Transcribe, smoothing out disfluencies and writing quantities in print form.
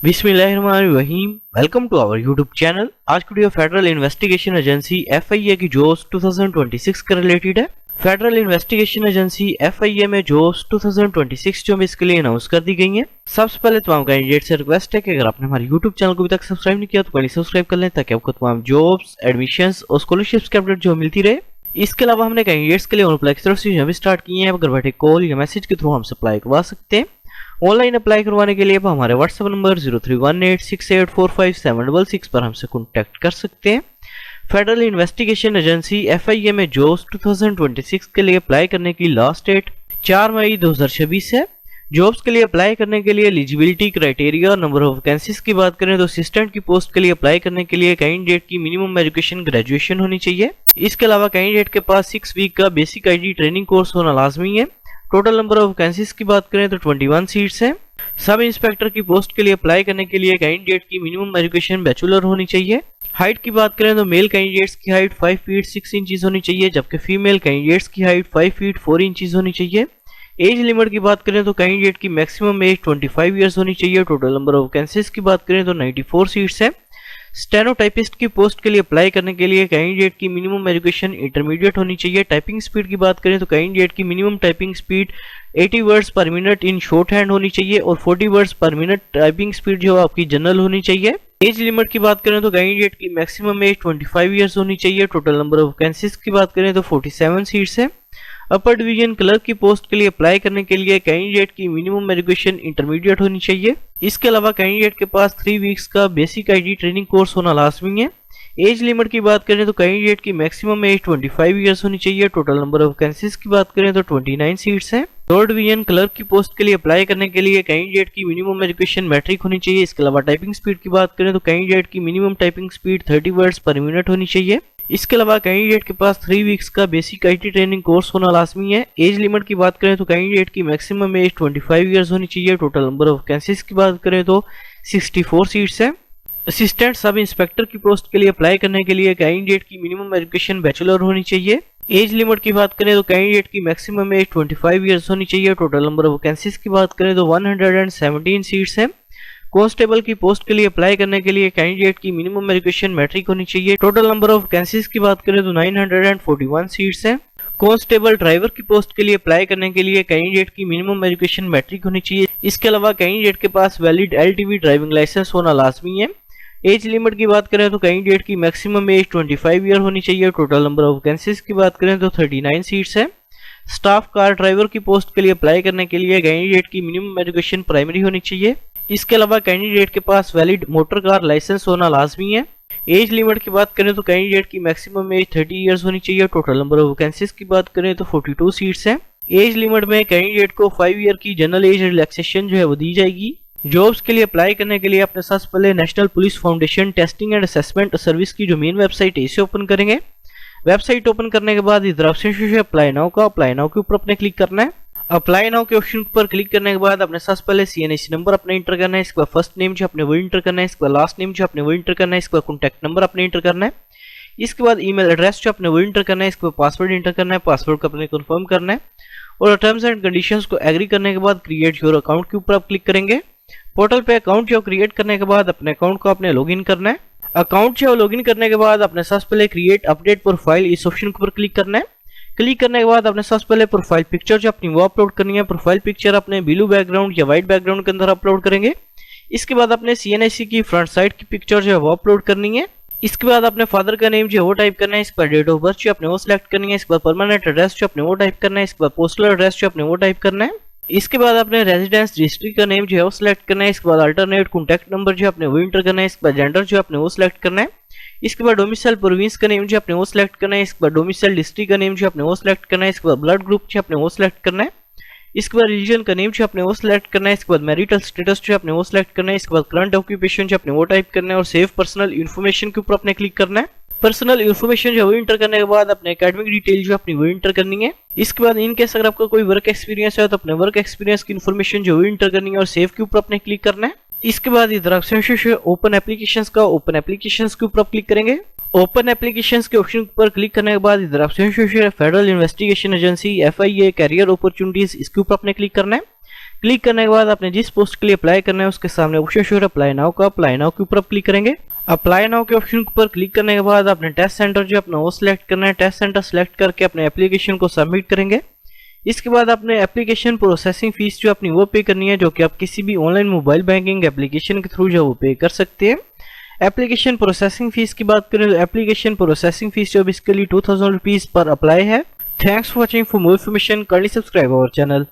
बिस्मिल्लाहिर्रहमानिर्रहीम। Welcome to our YouTube channel. आज की video federal investigation agency FIA की जॉब्स 2026 के रिलेटेड है। फेडरल इन्वेस्टिगेशन एजेंसी FIA में जॉब्स 2026 जो इसके लिए अनाउंस कर दी गई हैं। सबसे पहले तमाम कैंडिडेट से रिक्वेस्ट है कि अगर आपने हमारे यूट्यूब चैनल को अभी तक सब्सक्राइब नहीं किया तो पहले सब्सक्राइब कर लें ताकि आपको तमाम जॉब्स, एडमिशंस और स्कॉलरशिप्स की अपडेट जो मिलती रहे। इसके अलावा हमने कैंडिडेट्स के लिए ऑन अप्लाई की तरफ से भी स्टार्ट किए हैं। अगर बैठे कॉल या मैसेज के थ्रू हमसे अप्लाई करवा सकते हैं। ऑनलाइन अप्लाई करवाने के लिए आप हमारे व्हाट्सएप नंबर 0318684576 पर हमसे कॉन्टैक्ट कर सकते हैं। फेडरल इन्वेस्टिगेशन एजेंसी FIA में जॉब्स 2026 के लिए अप्लाई करने की लास्ट डेट 4 मई 2026 है। जॉब्स के लिए अप्लाई करने के लिए एलिजिबिलिटी क्राइटेरिया और नंबर ऑफ वैकेंसीज की बात करें तो असिस्टेंट की पोस्ट के लिए अप्लाई करने के लिए कैंडिडेट की मिनिमम एजुकेशन ग्रेजुएशन होनी चाहिए। इसके अलावा कैंडिडेट के पास 6 वीक का बेसिक IT ट्रेनिंग कोर्स होना लाजमी है। टोटल नंबर ऑफ वैकेंसीज की बात करें तो 21 सीट्स हैं। सब इंस्पेक्टर की पोस्ट के लिए अप्लाई करने के लिए कैंडिडेट की मिनिमम एजुकेशन बैचलर होनी चाहिए। हाइट की बात करें तो मेल कैंडिडेट्स की हाइट 5 फीट 6 इंचेस होनी चाहिए, जबकि फीमेल कैंडिडेट्स की हाइट 5 फीट 4 इंचेस होनी चाहिए। एज लिमिट की बात करें तो कैंडिडेट की मैक्सिमम एज 25 ईयर्स होनी चाहिए। टोटल नंबर ऑफ वैकेंसीज की बात करें तो 94 सीट्स है। स्टेनोटाइपिस्ट की पोस्ट के लिए अप्लाई करने के लिए कैंडिडेट की मिनिमम एजुकेशन इंटरमीडिएट होनी चाहिए। टाइपिंग स्पीड की बात करें तो कैंडिडेट की मिनिमम टाइपिंग स्पीड 80 वर्ड्स पर मिनट इन शॉर्ट हैंड होनी चाहिए और 40 वर्ड्स पर मिनट टाइपिंग स्पीड जो आपकी जनरल होनी चाहिए। एज लिमिट की बात करें तो कैंडिडेट की मैक्सिमम एज 25 ईयर्स होनी चाहिए। टोटल नंबर ऑफ वैकेंसीज की बात करें तो 47 सीट्स है। अपर डिवीजन क्लर्क की पोस्ट के लिए अप्लाई करने के लिए कैंडिडेट की मिनिमम एजुकेशन इंटरमीडिएट होनी चाहिए। इसके अलावा कैंडिडेट के पास 3 वीक्स का बेसिक IT ट्रेनिंग कोर्स होना लाजमी है। एज लिमिट की बात करें तो कैंडिडेट की मैक्सिमम एज 25 ईयर्स होनी चाहिए। टोटल नंबर ऑफ वैकेंसीज की बात करें तो 29 सीट्स हैं। थर्ड डिवीजन क्लर्क की पोस्ट के लिए अप्लाई करने के लिए कैंडिडेट की मिनिमम एजुकेशन मैट्रिक होनी चाहिए। इसके अलावा टाइपिंग स्पीड की बात करें तो कैंडिडेट की मिनिमम टाइपिंग स्पीड 30 वर्ड्स पर मिनट होनी चाहिए। इसके अलावा कैंडिडेट के पास 3 वीक्स का बेसिक IT ट्रेनिंग कोर्स होना लाजमी है। एज लिमिट की बात करें तो कैंडिडेट की मैक्सिमम एज 25 ईयर्स होनी चाहिए। टोटल नंबर ऑफ वैकेंसीज की बात करें तो 64 सीट्स हैं। असिस्टेंट सब इंस्पेक्टर की पोस्ट के लिए अप्लाई करने के लिए कैंडिडेट की मिनिमम एजुकेशन बैचलर होनी चाहिए। एज लिमिट की बात करें तो कैंडिडेट की मैक्सिमम एज 25 ईयर्स होनी चाहिए। टोटल नंबर ऑफ वैकेंसीज की बात करें तो 117 सीट्स हैं। कांस्टेबल की पोस्ट के लिए अप्लाई करने के लिए कैंडिडेट की मिनिमम एजुकेशन मैट्रिक होनी चाहिए। टोटल नंबर ऑफ वैकेंसीज की बात करें तो 941 सीट्स हैं। कांस्टेबल ड्राइवर की पोस्ट के लिए अप्लाई करने के लिए कैंडिडेट की मिनिमम एजुकेशन मैट्रिक होनी चाहिए। इसके अलावा कैंडिडेट के पास वैलिड LTV ड्राइविंग लाइसेंस होना लाजमी है। एज लिमिट की बात करें तो कैंडिडेट की मैक्सिमम एज 25 ईयर होनी चाहिए। टोटल नंबर ऑफ वैकेंसीज की बात करें तो 39 सीट्स है। स्टाफ कार ड्राइवर की पोस्ट के लिए अप्लाई करने के लिए कैंडिडेट की मिनिमम एजुकेशन प्राइमरी होनी चाहिए। इसके अलावा कैंडिडेट के पास वैलिड मोटर कार लाइसेंस होना लाजमी है। एज लिमिट की बात करें तो कैंडिडेट की मैक्सिमम एज 30 इयर्स होनी चाहिए। टोटल नंबर ऑफ वैकेंसीज की बात करें तो 42 सीट्स हैं। एज लिमिट में कैंडिडेट को 5 ईयर की जनरल एज रिलैक्सेशन जो है वो दी जाएगी। जॉब्स के लिए अप्लाई करने के लिए अपने सबसे पहले national police foundation testing and assessment service की जो मेन वेबसाइट है इसे ओपन करेंगे। वेबसाइट ओपन करने के बाद इधर ऑप्शन है अप्लाई नाउ का। अप्लाई नाउ के ऊपर अपने क्लिक करना है। अप्लाई नाउ के ऑप्शन पर क्लिक करने के बाद अपने सबसे पहले CNIC नंबर अपने इंटर करना है। इसके बाद फर्स्ट नेम जो अपने वो इंटर करना है। इसके बाद लास्ट नेम जो अपने वो इंटर करना है। इसके बाद कॉन्टैक्ट नंबर अपने इंटर करना है। इसके बाद ईमेल एड्रेस जो अपने वो इंटर करना है। इसके बाद पासवर्ड इंटर करना है। पासवर्ड को अपने कंफर्म करना है और टर्म्स एंड कंडीशंस को एग्री करने के बाद क्रिएट योर अकाउंट के ऊपर आप क्लिक करेंगे। पोर्टल पे अकाउंट जो क्रिएट करने के बाद अपने अकाउंट को अपने लॉगिन करना है। अकाउंट जो लॉगिन करने के बाद अपने सबसे पहले क्रिएट अपडेट प्रोफाइल इस ऑप्शन के ऊपर क्लिक करना है। क्लिक करने के बाद अपने सबसे पहले प्रोफाइल पिक्चर जो अपनी वो अपलोड करनी है। प्रोफाइल पिक्चर अपने ब्लू बैकग्राउंड या व्हाइट बैकग्राउंड के अंदर अपलोड करेंगे। इसके बाद अपने CNIC की फ्रंट साइड की पिक्चर जो है वो अपलोड करनी है। इसके बाद अपने फादर का नेम जो है वो टाइप करना है। इसके बाद डेट ऑफ बर्थ जो अपने वो सिलेक्ट करनी है। इसके बाद परमानेंट एड्रेस जो अपने वो टाइप करना है। इसके बाद पोस्टल एड्रेस जो अपने वो टाइप करना है। इसके बाद अपने रेजिडेंस डिस्ट्रिक्ट का नेम जो है वो सिलेक्ट करना है। इसके बाद अल्टरनेट कॉन्टैक्ट नंबर जो अपने वो इंटर करना है। इसके बाद जेंडर जो अपने वो सिलेक्ट करना है। इसके बाद डोमिसाइल प्रोविंस का नेम जो अपने वो सिलेक्ट करना है। इसके बाद डोमिसाइल डिस्ट्रिक्ट का नेम जो अपने वो सिलेक्ट करना है। इसके बाद ब्लड ग्रुप जो अपने वो सिलेक्ट करना है। इसके बाद रिलीजन का नेम जो अपने वो सिलेक्ट करना है। इसके बाद मैरिटल स्टेटस जो अपने वो सिलेक्ट करना है। इसके बाद करंट ऑक्यूपेशन जो अपने वो टाइप करना है और सेव पर्सनल इन्फॉर्मेशन के ऊपर अपने क्लिक करना है। पर्सनल इन्फॉर्मेशन जो वो इंटर करने के बाद अपने एकेडमिक डिटेल जो अपनी वो इंटर करनी है। इसके बाद इनकेस अगर आपका कोई वर्क एक्सपीरियंस है तो अपने वर्क एक्सपीरियंस की इन्फॉर्मेशन जो वो इंटर करनी है और सेव के ऊपर अपने क्लिक करना है। इसके बाद इधर ऑप्शन ओपन एप्लीकेशंस का ओपन एप्लीकेशंस के ऊपर आप क्लिक करेंगे। ओपन एप्लीकेशंस के ऑप्शन पर क्लिक करने के बाद इधर option federal investigation agency FIA career opportunities इसके ऊपर आपने क्लिक करना है। क्लिक करने के बाद आपने जिस पोस्ट के लिए अप्लाई करना है उसके सामने ऑप्शन शो है अप्लाई नाउ का। अप्लाई नाउ के ऊपर क्लिक करेंगे। अप्लाई नाउ के ऑप्शन के ऊपर क्लिक करने के बाद आपने टेस्ट सेंटर जो अपना वो सिलेक्ट करना है। टेस्ट सेंटर सिलेक्ट करके अपने एप्लीकेशन को सबमिट करेंगे। इसके बाद आपने एप्लीकेशन प्रोसेसिंग फीस जो अपनी वो पे करनी है, जो कि आप किसी भी ऑनलाइन मोबाइल बैंकिंग एप्लीकेशन के थ्रू जो वो पे कर सकते हैं। एप्लीकेशन प्रोसेसिंग फीस की बात करें तो एप्लीकेशन प्रोसेसिंग फीस जो बेसिकली 2000 रुपीज पर अप्लाई है। Thanks for watching. For more information kindly subscribe our channel.